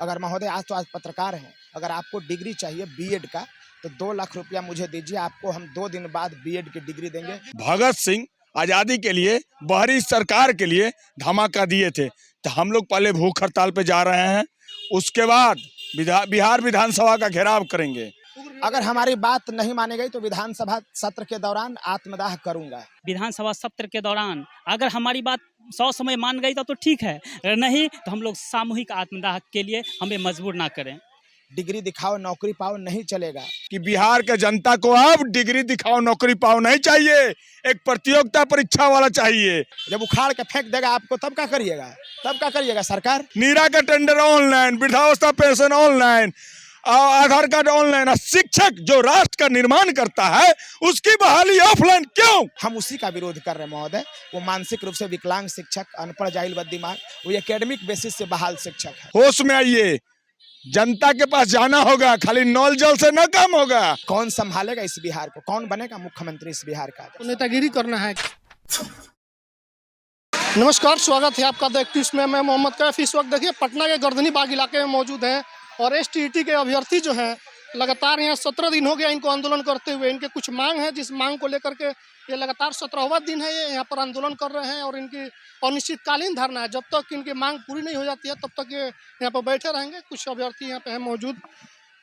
अगर महोदय आज पत्रकार हैं, अगर आपको डिग्री चाहिए बीएड का तो 2 लाख रुपया मुझे दीजिए, आपको हम 2 दिन बाद बीएड की डिग्री देंगे। भगत सिंह आजादी के लिए बाहरी सरकार के लिए धमाका दिए थे, तो हम लोग पहले भूख हड़ताल पे जा रहे हैं, उसके बाद बिहार विधानसभा का घेराव करेंगे। अगर हमारी बात नहीं मानी गई तो विधानसभा सत्र के दौरान आत्मदाह करूंगा। विधानसभा सत्र के दौरान अगर हमारी बात 100 समय मान गई तो ठीक है, नहीं तो हम लोग सामूहिक आत्मदाह के लिए हमें मजबूर ना करें। डिग्री दिखाओ नौकरी पाओ नहीं चलेगा। कि बिहार के जनता को अब डिग्री दिखाओ नौकरी पाओ नहीं चाहिए, एक प्रतियोगिता परीक्षा वाला चाहिए। जब उखाड़ के फेंक देगा आपको तब क्या करिएगा? सरकार? नीरा का टेंडर ऑनलाइन, वृद्धावस्था पेंशन ऑनलाइन, आधार कार्ड ऑनलाइन, शिक्षक जो राष्ट्र का निर्माण करता है उसकी बहाली ऑफलाइन क्यों? हम उसी का विरोध कर रहे हैं महोदय। वो मानसिक रूप से विकलांग शिक्षक, अनपढ़ जाहिल बद्दिमाग, वो एकेडमिक बेसिस से बहाल शिक्षक है। होश में आइए, जनता के पास जाना होगा, खाली नल जल से न काम होगा। कौन संभालेगा इस बिहार को? कौन बनेगा मुख्यमंत्री इस बिहार का? तो नेतागिरी करना है। नमस्कार, स्वागत है आपका द एक्टिव्स में। मैं मोहम्मद कैफ इस वक्त देखिए पटना के गर्दनी बाग इलाके में मौजूद हैं और एसटीईटी के अभ्यर्थी जो हैं लगातार यहाँ 17 दिन हो गया इनको आंदोलन करते हुए। इनके कुछ मांग है, जिस मांग को लेकर के ये लगातार 17वां दिन है ये यहाँ पर आंदोलन कर रहे हैं और इनकी अनिश्चितकालीन धरना है। जब तक इनकी मांग पूरी नहीं हो जाती है तब तक ये यहाँ पर बैठे रहेंगे। कुछ अभ्यर्थी यहाँ पे है मौजूद।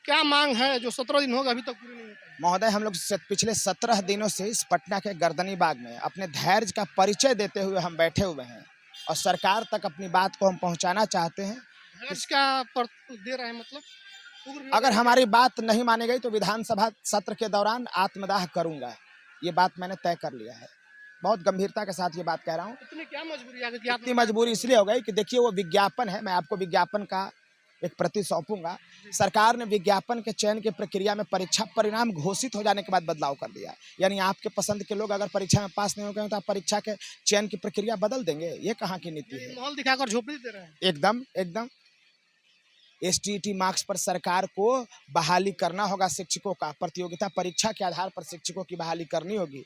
क्या मांग है जो 17 दिन हो गया अभी तक पूरी नहीं हुई? महोदय, हम लोग पिछले 17 दिनों से इस पटना के गर्दनी बाग में अपने धैर्य का परिचय देते हुए हम बैठे हुए हैं और सरकार तक अपनी बात को हम पहुंचाना चाहते हैं। इसका पर दे रहे हैं मतलब अगर हमारी बात नहीं मानी गई तो विधानसभा सत्र के दौरान आत्मदाह करूंगा। ये बात मैंने तय कर लिया है। बहुत गंभीरता के साथ ये बात कह रहा हूँ। इतनी क्या मजबूरी आ गई कि इतनी मजबूरी इसलिए हो गई कि देखिए वो विज्ञापन है, मैं आपको विज्ञापन का एक प्रति सौंपूंगा। सरकार ने विज्ञापन के चयन की प्रक्रिया में परीक्षा परिणाम घोषित हो जाने के बाद बदलाव कर दिया। यानी आपके पसंद के लोग अगर परीक्षा में पास नहीं हो गए तो आप परीक्षा के चयन की प्रक्रिया बदल देंगे। ये कहाँ की नीति है? माहौल दिखाकर झोपड़ी दे रहे हैं। एकदम एसटीईटी मार्क्स पर सरकार को बहाली करना होगा। शिक्षकों का प्रतियोगिता परीक्षा के आधार पर शिक्षकों की बहाली करनी होगी।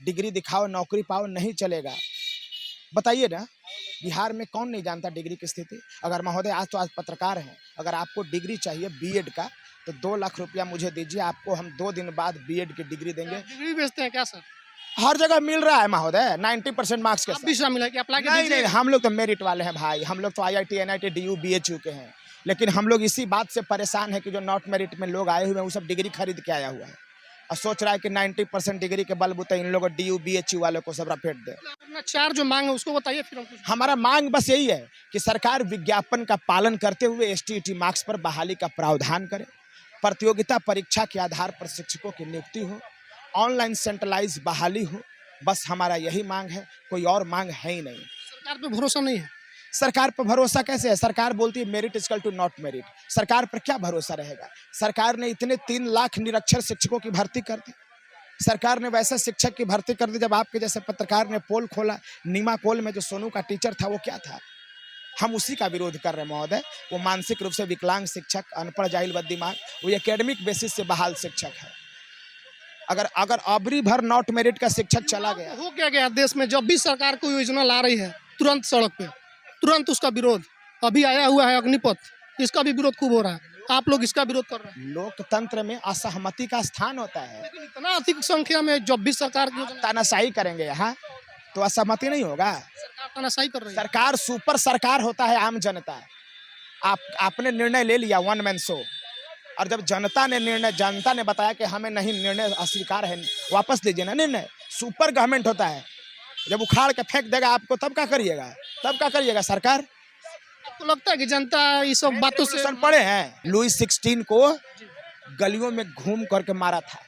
डिग्री दिखाओ नौकरी पाओ नहीं चलेगा। बताइए ना, बिहार में कौन नहीं जानता डिग्री की स्थिति? अगर महोदय आज पत्रकार हैं, अगर आपको डिग्री चाहिए बीएड का तो 2 लाख रुपया मुझे दीजिए, आपको हम 2 दिन बाद बीएड की डिग्री देंगे। डिग्री बेचते हैं क्या सर? हर जगह मिल रहा है महोदय 90% मार्क्स के साथ। भी शामिल है कि अप्लाई नहीं, हम लोग तो मेरिट वाले हैं भाई। हम लोग तो IIT NIT DU BHU के हैं, लेकिन हम लोग इसी बात से परेशान है कि जो नॉट मेरिट में लोग आए हुए हैं वो सब डिग्री खरीद के आया हुआ है और सोच रहा है कि 90% डिग्री के बलबूते इन लोगों DU BHU वालों को सब रपेट दे। अपना 4 जो मांग है उसको बताइए फिर हम कुछ। हमारा मांग बस यही है कि सरकार विज्ञापन का पालन करते हुए एसटीईटी मार्क्स पर बहाली का प्रावधान करे, प्रतियोगिता परीक्षा के आधार पर शिक्षकों की नियुक्ति हो, ऑनलाइन सेंट्रलाइज बहाली हो। बस हमारा यही मांग है, कोई और मांग है ही नहीं। सरकार पे भरोसा नहीं है। सरकार पर भरोसा कैसे है? सरकार बोलती है merit equal to not merit. सरकार पर क्या भरोसा रहेगा? सरकार ने इतने 3 लाख निरक्षर शिक्षकों की भर्ती कर दी। सरकार ने वैसे शिक्षक की भर्ती कर दी। जब आपके जैसे पत्रकार ने पोल खोला, नीमा पोल में जो सोनू का टीचर था वो क्या था? हम उसी का विरोध कर रहे हैं महोदय। वो मानसिक रूप से विकलांग शिक्षक, अनपढ़ जाहिल बद्दिमाग, वो एकेडमिक बेसिस से बहाल शिक्षक है। अगर अबरी भर नॉट मेरिट का शिक्षक चला गया। हो क्या गया देश में? जब भी सरकार कोई योजना ला रही है तुरंत सड़क पे, तुरंत उसका विरोध। अभी आया हुआ है अग्निपथ, इसका भी विरोध खूब हो रहा है। आप लोग इसका विरोध कर रहे हैं। लोकतंत्र में असहमति का स्थान होता है, लेकिन इतना अधिक संख्या में जब भी सरकार की योजना तानाशाही करेंगे यहाँ तो असहमति नहीं होगा। सरकार तानाशाही कर रही है। सरकार सुपर सरकार होता है आम जनता। आपने निर्णय ले लिया वन मैन शो, और जब जनता ने बताया कि हमें नहीं, निर्णय अस्वीकार है, वापस लीजिए ना निर्णय। सुपर गवर्नमेंट होता है। जब उखाड़ के फेंक देगा आपको तब क्या करिएगा? सरकार? आपको लगता है कि जनता इस सब बातों से पढ़े हैं? लुई 16 को गलियों में घूम करके मारा था,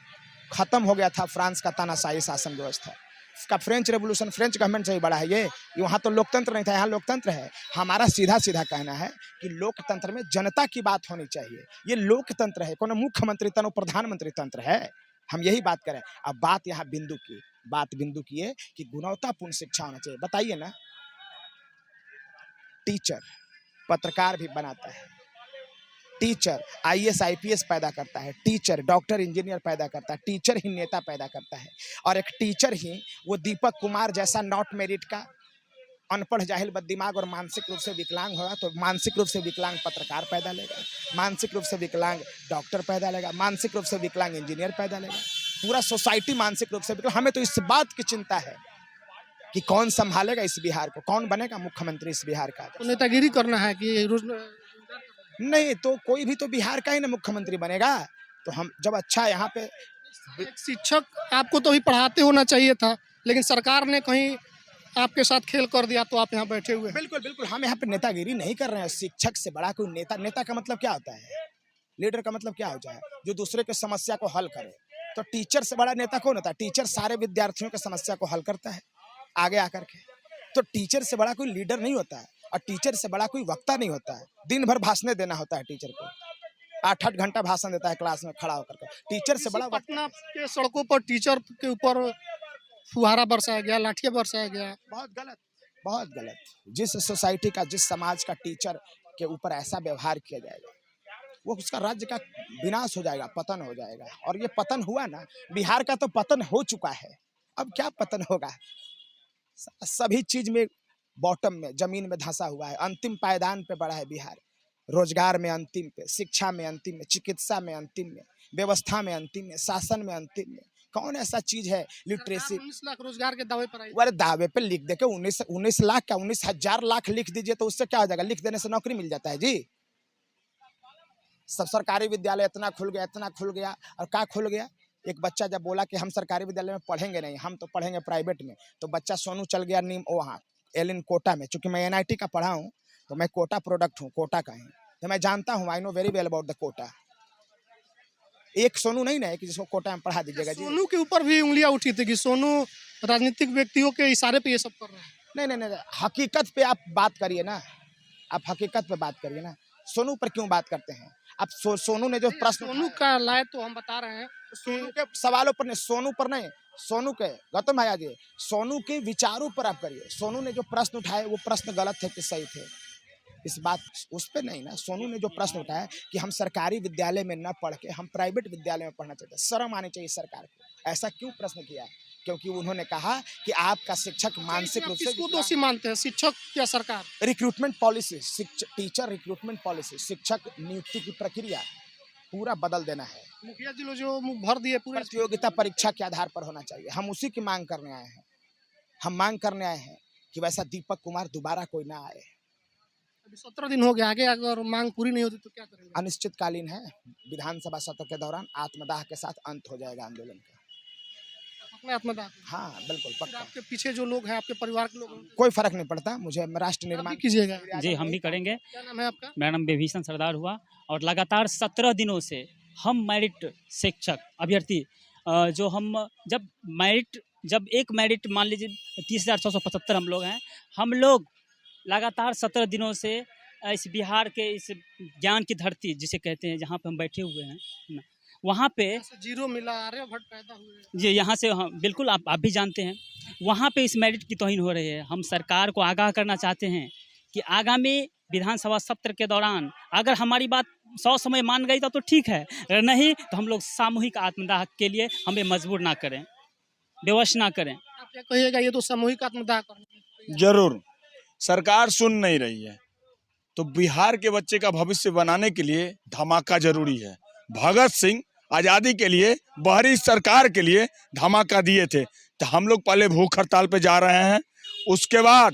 खत्म हो गया था फ्रांस का तानाशाही शासन व्यवस्था। इसका फ्रेंच रेवोल्यूशन, फ्रेंच गवर्नमेंट से ही बड़ा है ये। वहाँ तो लोकतंत्र नहीं था, यहाँ लोकतंत्र है। हमारा सीधा कहना है कि लोकतंत्र में जनता की बात होनी चाहिए। ये लोकतंत्र है, कोनो मुख्यमंत्री तंत्र, प्रधानमंत्री तंत्र है। हम यही बात करें। अब बात यहाँ बिंदु की है कि गुणवत्तापूर्ण शिक्षा होना चाहिए। बताइए ना, टीचर पत्रकार भी बनाता है, टीचर IAS IPS पैदा करता है, टीचर डॉक्टर इंजीनियर पैदा करता है, टीचर ही नेता पैदा करता है। और एक टीचर ही वो दीपक कुमार जैसा नॉट मेरिट का अनपढ़ जाहिल बददिमाग और मानसिक रूप से विकलांग होगा तो मानसिक रूप से विकलांग पत्रकार पैदा लेगा, मानसिक रूप से विकलांग डॉक्टर पैदा लेगा, मानसिक रूप से विकलांग इंजीनियर पैदा लेगा, पूरा सोसाइटी मानसिक रूप से विकलांग। हमें तो इस बात की चिंता है कि कौन संभालेगा इस बिहार को, कौन बनेगा मुख्यमंत्री इस बिहार का। तो नेतागिरी करना है कि नहीं तो कोई भी तो बिहार का ही ना मुख्यमंत्री बनेगा। तो हम जब अच्छा यहाँ पे एक शिक्षक आपको तो भी पढ़ाते होना चाहिए था, लेकिन सरकार ने कहीं आपके साथ खेल कर दिया तो आप यहाँ बैठे हुए हैं। बिल्कुल बिल्कुल, हम यहाँ पे नेतागिरी नहीं कर रहे हैं। शिक्षक से बड़ा कोई नेता, नेता का मतलब क्या होता है, लीडर का मतलब क्या होता है, जो दूसरे की समस्या को हल करे। तो टीचर से बड़ा नेता कौन होता है? टीचर सारे विद्यार्थियों की समस्या को हल करता है आगे आकर के। तो टीचर से बड़ा कोई लीडर नहीं होता है और टीचर से बड़ा कोई वक्ता नहीं होता है। दिन भर भाषण देना होता है टीचर को, 8-8 घंटा भाषण देता है क्लास में खड़ा होकर के। टीचर से बड़ा पटना के सड़कों पर टीचर के ऊपर फुहारा बरसाया गया, लाठियां बरसाया गया। बहुत गलत, बहुत गलत। जिस सोसाइटी का, जिस समाज का टीचर के ऊपर ऐसा व्यवहार किया जाएगा, वो उसका राज्य का विनाश हो जाएगा, पतन हो जाएगा। और ये पतन हुआ ना, बिहार का तो पतन हो चुका है, अब क्या पतन होगा। सभी चीज में बॉटम में, जमीन में धंसा हुआ है, अंतिम पायदान पे बढ़ा है बिहार। रोजगार में अंतिम पे, शिक्षा में अंतिम में, चिकित्सा में अंतिम में, व्यवस्था में अंतिम में, शासन में अंतिम में। कौन ऐसा चीज है लिटरेसी? 19 लाख रोजगार के दावे पर आई। अरे दावे पे लिख दे के 19 लाख का 19,000 लाख लिख दीजिए तो उससे क्या हो जाएगा? लिख देने से नौकरी मिल जाता है जी। सब सरकारी विद्यालय इतना खुल गया, इतना खुल गया, और क्या खुल गया? एक बच्चा जब बोला कि हम सरकारी विद्यालय में पढ़ेंगे नहीं, हम तो पढ़ेंगे प्राइवेट में, तो बच्चा सोनू चल गया वहाँ एलिन कोटा में। चूंकि मैं NIT का पढ़ा हूँ तो मैं कोटा प्रोडक्ट हूँ, कोटा का ही, तो मैं जानता हूँ, I know very well about the quota. एक सोनू नहीं ना है कि जिसको कोटा में पढ़ा दीजिएगा जी। सोनू के ऊपर भी उंगलियां उठी थी कि सोनू राजनीतिक व्यक्तियों के इशारे पे ये सब कर रहे हैं। नहीं नहीं नहीं, हकीकत पे आप बात करिए ना, आप हकीकत पे बात करिए ना। सोनू पर क्यों बात करते हैं आप? सोनू ने जो प्रश्न, सोनू का लाए तो हम बता रहे हैं, सोनू के सवालों पर नहीं, सोनू पर नहीं, सोनू के गौतम भैया जी, सोनू के विचारों पर आप करिए। सोनू ने जो प्रश्न उठाए वो प्रश्न गलत थे कि सही थे, इस बात उस पे नहीं ना। सोनू ने जो प्रश्न उठाया कि हम सरकारी विद्यालय में न पढ़ के हम प्राइवेट विद्यालय में पढ़ना चाहते हैं, शर्म आनी चाहिए सरकार को। ऐसा क्यों प्रश्न किया? क्योंकि उन्होंने कहा कि आपका शिक्षक मानसिक रूप से किसको दोषी मानते हैं, शिक्षक या सरकार? Recruitment policy, teacher recruitment policy, शिक्षक नियुक्ति की प्रक्रिया पूरा बदल देना है। मुखिया जी लोग जो भर दिए पूरे प्रतियोगिता परीक्षा के आधार पर होना चाहिए। हम उसी की मांग करने आए हैं। हम मांग करने आए हैं कि वैसा दीपक कुमार दोबारा कोई ना आए। अभी 17 दिन हो गए, आगे अगर मांग पूरी नहीं होती तो क्या करेंगे? अनिश्चितकालीन है। विधानसभा सत्र के दौरान आत्मदाह के साथ अंत हो जाएगा आंदोलन का। अपने आत्मदाह? हाँ बिल्कुल पक्का। आपके पीछे जो लोग हैं, आपके परिवार के लोग, कोई फर्क नहीं पड़ता मुझे, राष्ट्र निर्माण कीजिएगा। जी हम भी करेंगे। क्या नाम है आपका? मेरा नाम विभीषण सरदार हुआ और लगातार 17 दिनों से हम मेरिट शिक्षक अभ्यर्थी जो हम जब एक मेरिट मान लीजिए 30,675 हम लोग हैं, हम लोग लगातार 17 दिनों से इस बिहार के इस ज्ञान की धरती जिसे कहते हैं, जहाँ पे हम बैठे हुए हैं ना, वहाँ पे जीरो मिला, आर्यभट्ट पैदा हुए जी, यहाँ से हम बिल्कुल आप भी जानते हैं, वहाँ पे इस मेरिट की तौहीन हो रही है। हम सरकार को आगाह करना चाहते हैं कि आगामी विधानसभा सत्र के दौरान अगर हमारी बात 100 समय मान गई तो ठीक है, अगर नहीं तो हम लोग सामूहिक आत्मदाह के लिए हमें मजबूर ना करें, विवश ना करें। आप क्या कहिएगा? ये तो सामूहिक आत्मदाह करना जरूर सरकार सुन नहीं रही है, तो बिहार के बच्चे का भविष्य बनाने के लिए धमाका जरूरी है। भगत सिंह आज़ादी के लिए, बाहरी सरकार के लिए धमाका दिए थे, तो हम लोग पहले भूख हड़ताल पे जा रहे हैं, उसके बाद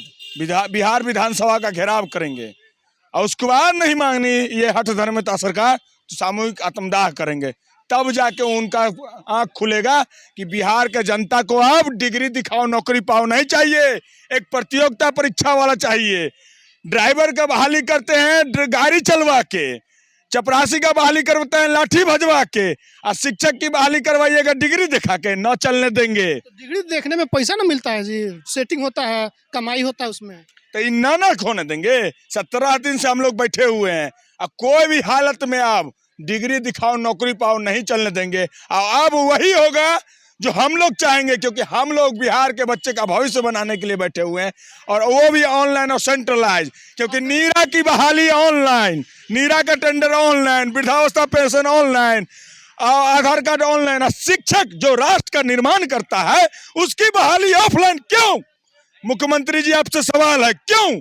बिहार विधानसभा का घेराव करेंगे, और उसके बाद नहीं मांगनी ये हठ धर्मता सरकार तो सामूहिक आत्मदाह करेंगे। तब जाके उनका आँख खुलेगा कि बिहार के जनता को अब डिग्री दिखाओ नौकरी पाओ नहीं चाहिए, एक प्रतियोगिता परीक्षा वाला चाहिए। ड्राइवर का बहाली करते हैं गाड़ी चलवा के, चपरासी का बहाली करवाते हैं लाठी भजवा के, और शिक्षक की बहाली करवाइएगा डिग्री दिखा के, न चलने देंगे। तो डिग्री देखने में पैसा ना मिलता है जी, सेटिंग होता है, कमाई होता है उसमें, तो इन्ना ना खोने देंगे। 17 दिन से हम लोग बैठे हुए हैं, अब कोई भी हालत में आप डिग्री दिखाओ नौकरी पाओ नहीं चलने देंगे। और अब वही होगा जो हम लोग चाहेंगे, क्योंकि हम लोग बिहार के बच्चे का भविष्य बनाने के लिए बैठे हुए हैं, और वो भी ऑनलाइन और सेंट्रलाइज। क्योंकि नीरा की बहाली ऑनलाइन, नीरा का टेंडर ऑनलाइन, वृद्धावस्था पेंशन ऑनलाइन, आधार कार्ड ऑनलाइन। शिक्षक जो राष्ट्र का निर्माण करता है उसकी बहाली ऑफलाइन क्यों? मुख्यमंत्री जी आपसे सवाल है, क्यों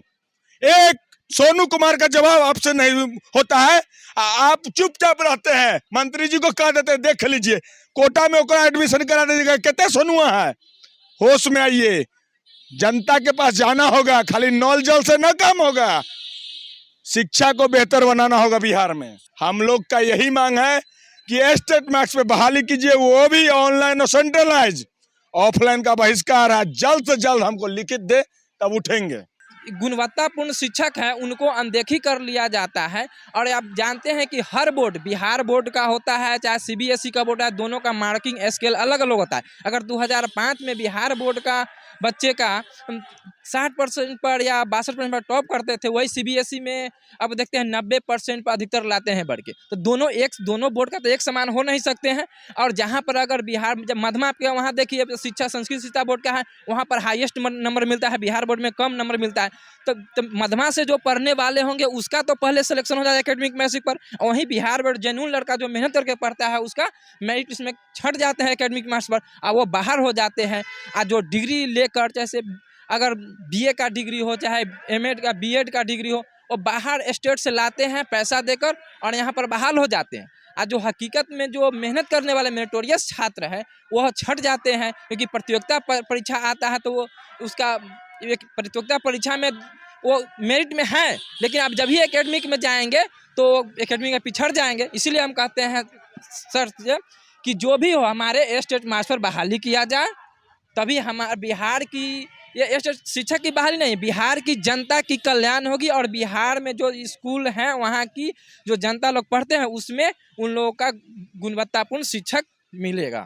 एक सोनू कुमार का जवाब आपसे नहीं होता है? आप चुपचाप रहते हैं, मंत्री जी को कह देते हैं देख लीजिए, कोटा में ओकरा एडमिशन करा दीजिएगा, कितने सोनुआ है? होश में आइए, जनता के पास जाना होगा, खाली नल जल से न काम होगा, शिक्षा को बेहतर बनाना होगा बिहार में। हम लोग का यही मांग है कि स्टेट मार्क्स पे बहाली कीजिए, वो भी ऑनलाइन और सेंट्रलाइज। ऑफलाइन का बहिष्कार है, जल्द से जल्द हमको लिखित दे, तब उठेंगे। गुणवत्तापूर्ण शिक्षक है उनको अनदेखी कर लिया जाता है। और आप जानते हैं कि हर बोर्ड, बिहार बोर्ड का होता है चाहे सीबीएसई का बोर्ड है, दोनों का मार्किंग स्केल अलग अलग होता है। अगर 2005 में बिहार बोर्ड का बच्चे का 60% पर या 62% पर टॉप करते थे, वही सीबीएसई में अब देखते हैं 90% पर अधिकतर लाते हैं बढ़ के। तो दोनों बोर्ड का तो एक समान हो नहीं सकते हैं। और जहाँ पर अगर बिहार जब मध्यमा आपके वहाँ देखिए शिक्षा संस्कृत शिक्षा बोर्ड का है, वहाँ पर हाईएस्ट नंबर मिलता है, बिहार बोर्ड में कम नंबर मिलता है। तो मध्यमा से जो पढ़ने वाले होंगे उसका तो पहले सिलेक्शन हो जाए एकेडमिक मैट्रिक पर, और वहीं बिहार बोर्ड जेन्युइन लड़का जो मेहनत करके पढ़ता है उसका मेरिट इसमें छट जाते हैं एकेडमिक मार्क्स पर, और वो बाहर हो जाते हैं। और जो डिग्री लेकर, जैसे अगर बीए का डिग्री हो चाहे एमएड का बीएड का डिग्री हो, वो बाहर स्टेट से लाते हैं पैसा देकर और यहाँ पर बहाल हो जाते हैं। और जो हकीकत में जो मेहनत करने वाले मेरिटोरियस छात्र है वह छट जाते हैं, क्योंकि प्रतियोगिता परीक्षा आता है तो वो उसका एक प्रतियोगिता परीक्षा में वो मेरिट में है, लेकिन आप जब ही एकेडमिक में जाएंगे तो एकेडमिक में पिछड़ जाएंगे। इसीलिए हम कहते हैं सर कि जो भी हो हमारे स्टेट मार्क्स पर बहाली किया जाए, तभी हमारे बिहार की ये शिक्षक की बहाली नहीं, बिहार की जनता की कल्याण होगी। और बिहार में जो स्कूल हैं वहाँ की जो जनता लोग पढ़ते हैं उसमें उन लोगों का गुणवत्तापूर्ण शिक्षक मिलेगा।